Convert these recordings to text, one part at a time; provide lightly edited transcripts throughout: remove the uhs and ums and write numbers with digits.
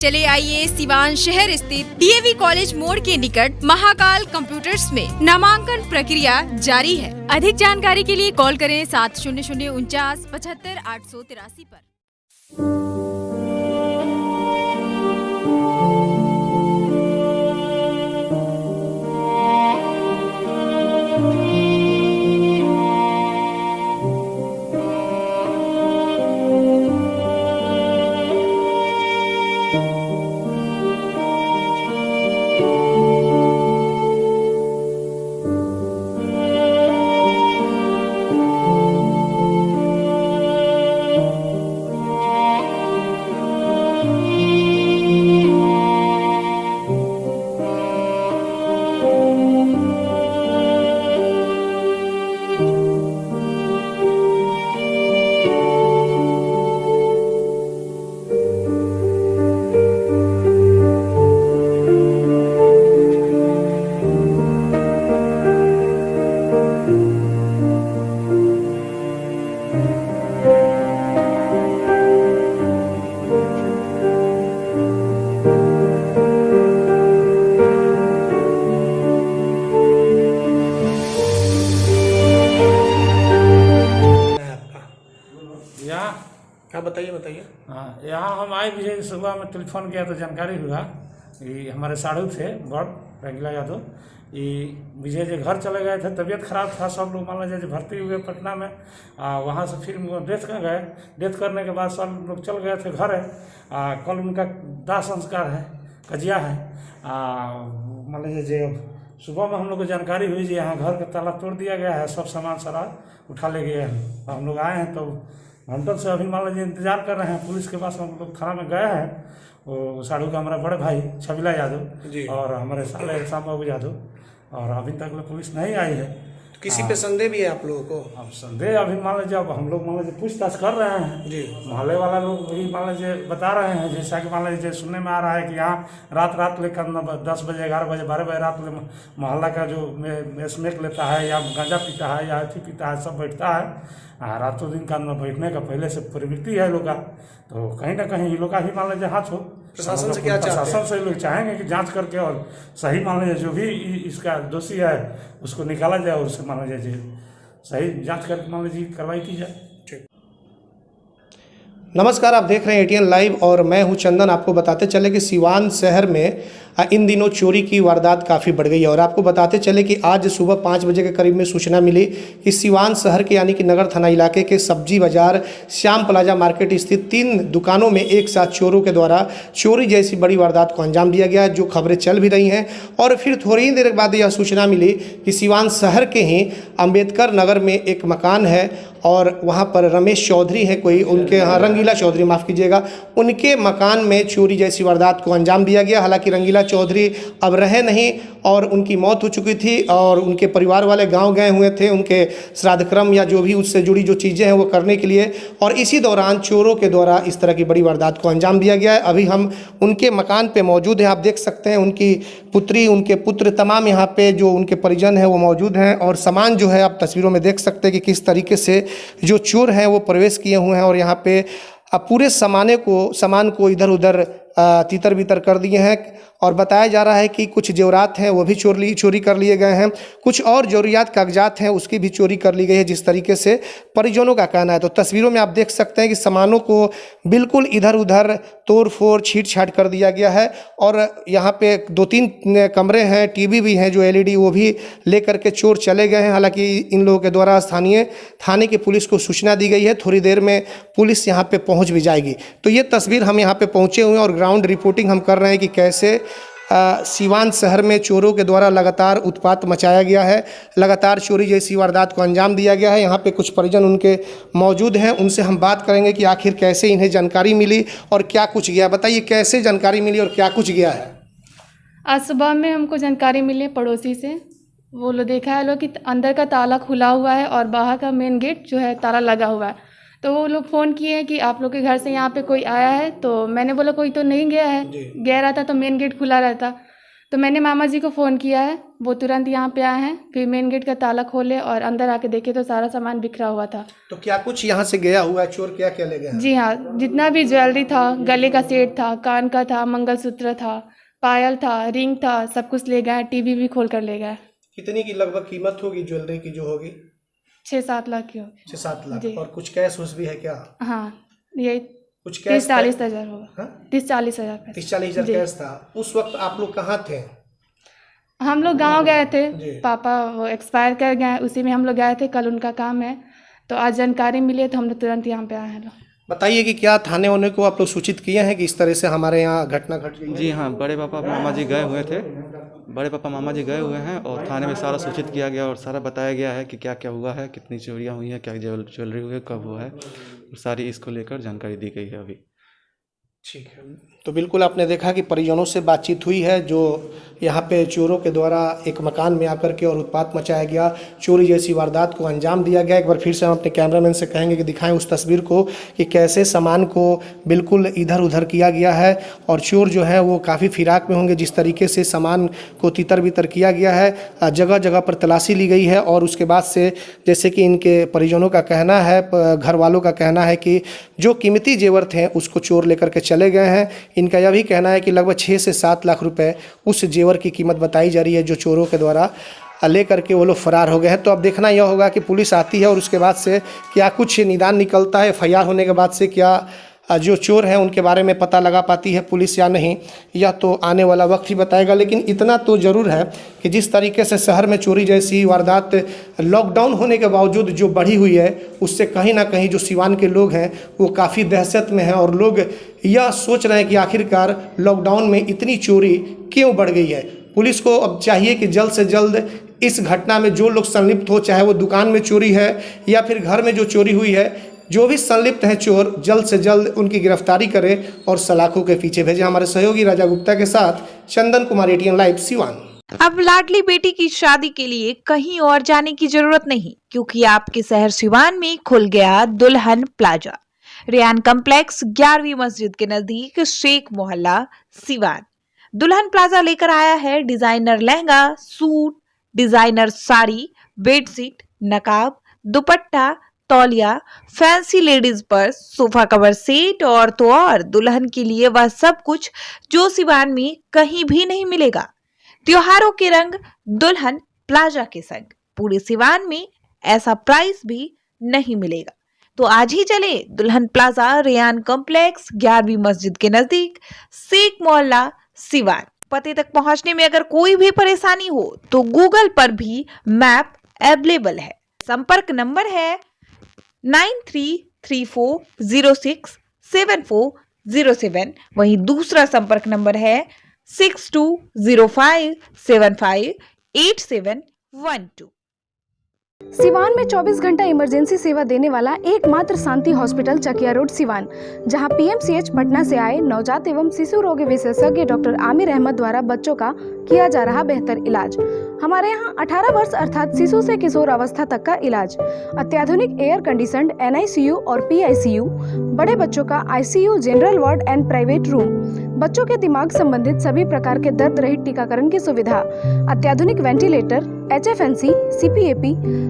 चले आइए सिवान शहर स्थित डीएवी कॉलेज मोड़ के निकट महाकाल कंप्यूटर्स में नामांकन प्रक्रिया जारी है। अधिक जानकारी के लिए कॉल करें 7009475883 पर। क्या बताइए। हाँ, यहाँ हम आए भी सुबह में टेलीफोन किया तो जानकारी हुआ ये हमारे साढ़ू थे बड़ रंगीला यादव ये विजय जी घर चले गए थे, तबीयत खराब था, सब लोग मान लीजिए भर्ती हुए पटना में। वहाँ से फिर डेथ कर गए। डेथ करने के बाद सब लोग चल गए थे घर। कल उनका दाह संस्कार है, कजिया है। मान लीजिए सुबह में हम लोग को जानकारी हुई जी यहाँ घर का ताला तोड़ दिया गया है, सब सामान सारा उठा ले गए हैं। हम लोग आए हैं तो घंटों से अभी मान लीजिए इंतजार कर रहे हैं। पुलिस के पास हम लोग थाना में गए हैं। वो साढ़ू का हमारा बड़े भाई छबिला यादव और हमारे साले श्याम बाबू यादव, और अभी तक पुलिस नहीं आई है। तो किसी पे संदेह भी है आप लोगों को? अब संदेह अभी मान लीजिए अब हम लोग मान लीजिए पूछताछ कर रहे हैं जी। मोहल्ले वाला लोग भी मान लीजिए बता रहे हैं, जैसा कि मान लीजिए सुनने में आ रहा है कि यहाँ रात लेकर 10 बजे 11 बजे 12 बजे रात मोहल्ला का जो स्मोक लेता है या गांजा पीता है या अथी पीता है सब बैठता है। रातों दिन का बैठने का पहले से प्रवृत्ति है लोग का, तो कहीं ना कहीं ये लोग का ही मान लीजिए हाथ हो। प्रशासन से क्या चाहते हैं? प्रशासन से लोग चाहेंगे कि जांच करके और सही मान लीजिए जो भी इसका दोषी है उसको निकाला जाए और उससे मान लीजिए सही जांच करके मान लीजिए कार्रवाई की जाए। नमस्कार, आप देख रहे हैं एटीएन लाइव और मैं हूं चंदन। आपको बताते चले कि सिवान शहर में इन दिनों चोरी की वारदात काफ़ी बढ़ गई है और आपको बताते चले कि आज सुबह 5 बजे के करीब में सूचना मिली कि सिवान शहर के यानी कि नगर थाना इलाके के सब्जी बाजार श्याम प्लाजा मार्केट स्थित 3 दुकानों में एक साथ चोरों के द्वारा चोरी जैसी बड़ी वारदात को अंजाम दिया गया, जो खबरें चल भी रही हैं। और फिर थोड़ी ही देर बाद यह सूचना मिली कि सिवान शहर के ही अम्बेडकर नगर में एक मकान है और वहाँ पर रमेश चौधरी है कोई, उनके यहाँ रंगीला चौधरी माफ़ कीजिएगा, उनके मकान में चोरी जैसी वारदात को अंजाम दिया गया। हालांकि रंगीला चौधरी अब रहे नहीं और उनकी मौत हो चुकी थी और उनके परिवार वाले गांव गए हुए थे उनके श्राद्ध क्रम या जो भी उससे जुड़ी जो चीज़ें हैं वो करने के लिए, और इसी दौरान चोरों के द्वारा इस तरह की बड़ी वारदात को अंजाम दिया गया है। अभी हम उनके मकान पे मौजूद हैं, आप देख सकते हैं उनकी पुत्री, उनके पुत्र, तमाम यहाँ पे जो उनके परिजन हैं वो मौजूद हैं। और सामान जो है आप तस्वीरों में देख सकते हैं कि किस तरीके से जो चोर हैं वो प्रवेश किए हुए हैं और यहाँ पे पूरे सामान को इधर उधर तितर बितर कर दिए हैं। और बताया जा रहा है कि कुछ जेवरात हैं वो भी चोरी कर लिए गए हैं, कुछ और जरूरियात कागजात हैं उसकी भी चोरी कर ली गई है, जिस तरीके से परिजनों का कहना है। तो तस्वीरों में आप देख सकते हैं कि सामानों को बिल्कुल इधर उधर तोड़ फोड़ छीट छाट कर दिया गया है। और यहाँ पे 2-3 कमरे हैं, टीवी भी हैं जो LED, वो भी लेकर के चोर चले गए हैं। हालांकि इन लोगों के द्वारा स्थानीय थाने की पुलिस को सूचना दी गई है, थोड़ी देर में पुलिस यहाँ पे पहुँच भी जाएगी। तो ये तस्वीर हम यहाँ पे पहुँचे हुए हैं और ग्राउंड रिपोर्टिंग हम कर रहे हैं कि कैसे सिवान शहर में चोरों के द्वारा लगातार उत्पात मचाया गया है, लगातार चोरी जैसी वारदात को अंजाम दिया गया है। यहाँ पे कुछ परिजन उनके मौजूद हैं, उनसे हम बात करेंगे कि आखिर कैसे इन्हें जानकारी मिली और क्या कुछ गया। बताइए कैसे जानकारी मिली और क्या कुछ गया है? आज सुबह में हमको जानकारी मिली पड़ोसी से, वो लोग देखा है लोग कि अंदर का ताला खुला हुआ है और बाहर का मेन गेट जो है ताला लगा हुआ है। तो वो लोग फ़ोन किए कि आप लोग के घर से यहाँ पे कोई आया है, तो मैंने बोला कोई तो नहीं गया है, गया रहता तो मेन गेट खुला रहता। तो मैंने मामा जी को फ़ोन किया है, वो तुरंत यहाँ पे आए हैं, फिर मेन गेट का ताला खोले और अंदर आके देखे तो सारा सामान बिखरा हुआ था। तो क्या कुछ यहाँ से गया हुआ है? चोर क्या क्या ले गए हैं? जी हाँ, जितना भी ज्वेलरी था, गले का सेट था, कान का था, मंगलसूत्र था, पायल था, रिंग था, सब कुछ ले गए। टीवी भी खोल कर ले गए। कितनी की लगभग कीमत होगी ज्वेलरी की जो होगी? 6-7 लाख की होगी। 6-7 लाख। जी। और कुछ कैश उस भी है क्या? हाँ, यही कुछ कैश 30-40 हज़ार होगा। हाँ? 30-40 हज़ार 30-40 हज़ार कैश था। उस वक्त आप लोग कहाँ थे? हम लोग गांव गए थे, जी। पापा वो एक्सपायर कर गए, उसी में हम लोग गए थे। कल उनका काम है, तो आज जानकारी मिली है तो हम लोग तुरंत यहाँ पे आए हैं लोग। बताइए कि क्या थाने वाले को आप लोग सूचित किए हैं कि इस तरह से हमारे यहाँ घटना घट गई है? जी हाँ, बड़े पापा मामा जी गए हुए थे, बड़े पापा मामा जी गए हुए हैं और थाने में सारा सूचित किया गया और सारा बताया गया है कि क्या क्या हुआ है, कितनी चोरियाँ हुई हैं, क्या ज्वेलरी हुई है, कब हुआ है, सारी इसको लेकर जानकारी दी गई है अभी। ठीक है। तो बिल्कुल आपने देखा कि परिजनों से बातचीत हुई है, जो यहाँ पे चोरों के द्वारा एक मकान में आकर के और उत्पात मचाया गया, चोरी जैसी वारदात को अंजाम दिया गया। एक बार फिर से हम अपने कैमरामैन से कहेंगे कि दिखाएं उस तस्वीर को कि कैसे सामान को बिल्कुल इधर उधर किया गया है और चोर जो है वो काफ़ी फिराक में होंगे। जिस तरीके से सामान को तितर बितर किया गया है, जगह जगह पर तलाशी ली गई है और उसके बाद से जैसे कि इनके परिजनों का कहना है, घर वालों का कहना है कि जो कीमती जेवर थे उसको चोर लेकर के चले गए हैं। इनका यह भी कहना है कि लगभग 6 से 7 लाख रुपए उस जेवर की कीमत बताई जा रही है जो चोरों के द्वारा लेकर के वो लोग फरार हो गए हैं। तो अब देखना यह होगा कि पुलिस आती है और उसके बाद से क्या कुछ निदान निकलता है, एफआईआर होने के बाद से क्या जो चोर हैं उनके बारे में पता लगा पाती है पुलिस या नहीं, यह तो आने वाला वक्त ही बताएगा। लेकिन इतना तो ज़रूर है कि जिस तरीके से शहर में चोरी जैसी वारदात लॉकडाउन होने के बावजूद जो बढ़ी हुई है, उससे कहीं ना कहीं जो सिवान के लोग हैं वो काफ़ी दहशत में हैं और लोग यह सोच रहे हैं कि आखिरकार लॉकडाउन में इतनी चोरी क्यों बढ़ गई है। पुलिस को अब चाहिए कि जल्द से जल्द इस घटना में जो लोग संलिप्त हो, चाहे वो दुकान में चोरी है या फिर घर में जो चोरी हुई है, जो भी संलिप्त हैं चोर, जल्द से जल्द उनकी गिरफ्तारी करें और सलाखों के पीछे भेजें। हमारे सहयोगी राजा गुप्ता के साथ चंदन कुमार, ATN लाइव, सिवान। अब लाडली बेटी की शादी के लिए कहीं और जाने की जरूरत नहीं, क्योंकि आपके शहर सिवान में खुल गया दुल्हन प्लाजा। रेयान कॉम्प्लेक्स 11वीं मस्जिद के नजदीक शेख मोहल्ला, सिवान। दुल्हन प्लाजा लेकर आया है designer lehenga, suit, designer sari, bedsheet, नकाब, दुपट्टा, तौलिया, fancy ladies purse, sofa cover set और तो और दुल्हन के लिए वह सब कुछ जो सिवान में कहीं भी नहीं मिलेगा। त्योहारों के रंग दुल्हन प्लाजा के संग पूरे सिवान में ऐसा प्राइस भी नहीं मिलेगा। तो आज ही चले दुल्हन प्लाजा, रेयान कॉम्प्लेक्स, 11वीं मस्जिद के नजदीक, शेख मोहल्ला, सिवान। पते तक पहुंचने में अगर कोई भी परेशानी हो तो गूगल पर भी मैप अवेलेबल है। संपर्क नंबर है 9334067407। वहीं दूसरा संपर्क नंबर है 6205758712। सिवान में 24 घंटा इमरजेंसी सेवा देने वाला एकमात्र शांति हॉस्पिटल चकिया रोड सिवान, जहां PMCH पटना से आए नवजात एवं शिशु रोग विशेषज्ञ डॉक्टर आमिर अहमद द्वारा बच्चों का किया जा रहा बेहतर इलाज। हमारे यहां 18 वर्ष अर्थात शिशु से किशोर अवस्था तक का इलाज, अत्याधुनिक एयर कंडीशनड NICU और PICU, बड़े बच्चों का ICU, general ward and private room, बच्चों के दिमाग संबंधित सभी प्रकार के दर्द रहित टीकाकरण की सुविधा, अत्याधुनिक ventilator, HFNC, CPAP,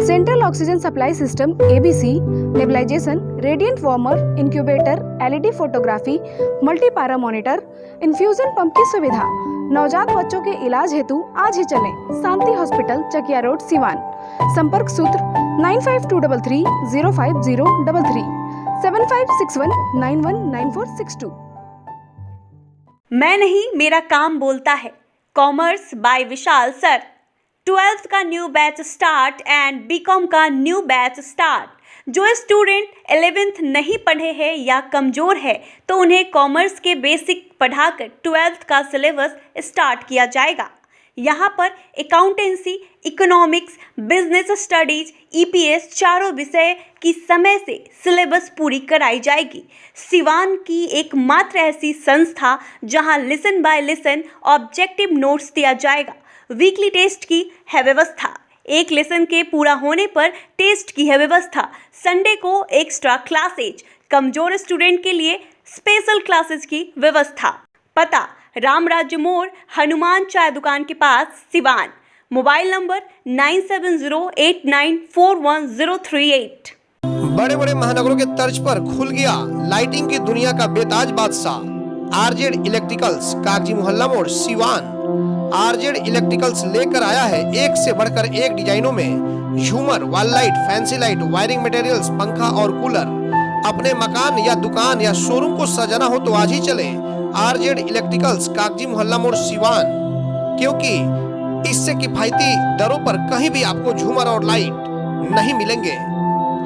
central oxygen supply system ABC, nebulisation, radiant warmer, incubator, LED photography, multipara monitor, infusion pump की सुविधा। नवजात बच्चों के इलाज हेतु आज ही चलें शांति हॉस्पिटल चकिया रोड सिवान। संपर्क सूत्र 9523305033 7561919462। मैं नहीं, मेरा काम बोलता है। Commerce by Vishal sir. 12th का new batch start and BCom का न्यू बैच स्टार्ट। जो स्टूडेंट 11th नहीं पढ़े हैं या कमज़ोर है तो उन्हें कॉमर्स के बेसिक पढ़ाकर 12th का सिलेबस स्टार्ट किया जाएगा। यहाँ पर accountancy, economics, business studies, EPS चारों विषय की समय से सिलेबस पूरी कराई जाएगी। सिवान की एकमात्र ऐसी संस्था जहाँ lesson by lesson objective notes दिया जाएगा। वीकली टेस्ट की है व्यवस्था। एक लेसन के पूरा होने पर टेस्ट की है व्यवस्था। संडे को एक्स्ट्रा क्लासेज, कमजोर स्टूडेंट के लिए स्पेशल क्लासेज की व्यवस्था। पता रामराज्य मोड़, हनुमान चाय दुकान के पास, सिवान। Mobile number 9708941038। बड़े बड़े महानगरों के तर्ज पर खुल गया लाइटिंग की दुनिया का बेताज बादशाह आरजेड इलेक्ट्रिकल्स, कागजी मोहल्ला मोड़, सिवान। आरजेड इलेक्ट्रिकल्स लेकर आया है एक से बढ़कर एक डिजाइनों में झूमर, wall light, fancy light, wiring materials, पंखा और कूलर। अपने मकान या दुकान या शोरूम को सजाना हो तो आज ही चले आरजेड इलेक्ट्रिकल्स, कागजी मोहल्ला मोड़, सिवान, क्योंकि इससे किफायती दरों पर कहीं भी आपको झूमर और लाइट नहीं मिलेंगे।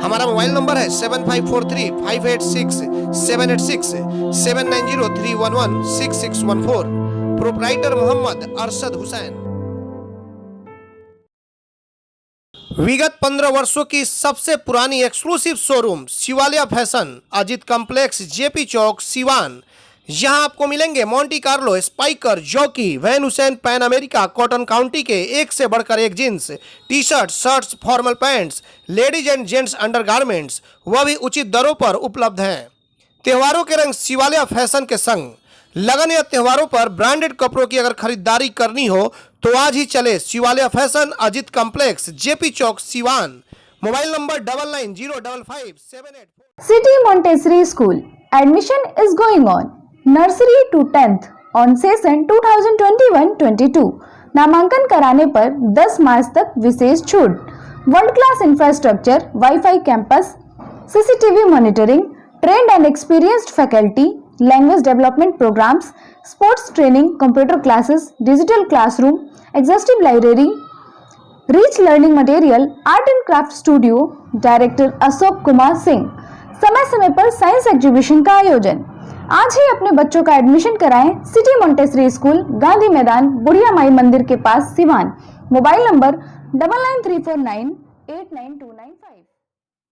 हमारा मोबाइल नंबर है 7543-586-786, 7903116614। प्रोप्राइटर मोहम्मद अरशद हुसैन। विगत 15 वर्षों की सबसे पुरानी exclusive showroom Shivalaya fashion, Ajit complex, JP Chowk, Siwan. यहाँ आपको मिलेंगे Monte Carlo, Spykar, Jockey, Van Heusen, Pan America, cotton county के एक से बढ़कर एक jeans, T shirt, shirts, formal pants, ladies and gents undergarments, वह भी उचित दरों पर उपलब्ध हैं। त्योहारों के रंग शिवालय फैशन के संग। लगन या त्योहारों पर ब्रांडेड कपड़ों की अगर खरीदारी करनी हो तो आज ही चले Shivalaya fashion, Ajit complex, JP Chowk, Siwan. Mobile number 99055784। City Montessori School. Admission is going on. Nursery to 10th on session 2021-22. नामांकन कराने पर 10 मार्च तक विशेष छूट। World class infrastructure, wifi campus, CCTV monitoring, trained and experienced faculty, language development programs, sports training, computer classes, digital classroom, exhaustive library, rich learning material, art and craft studio. Director Ashok Kumar Singh. समय समय पर science exhibition का आयोजन। आज ही अपने बच्चों का admission कराएं सिटी मोंटेसरी स्कूल, गांधी मैदान, बुढ़िया माई मंदिर के पास, सिवान। Mobile number 9934989295।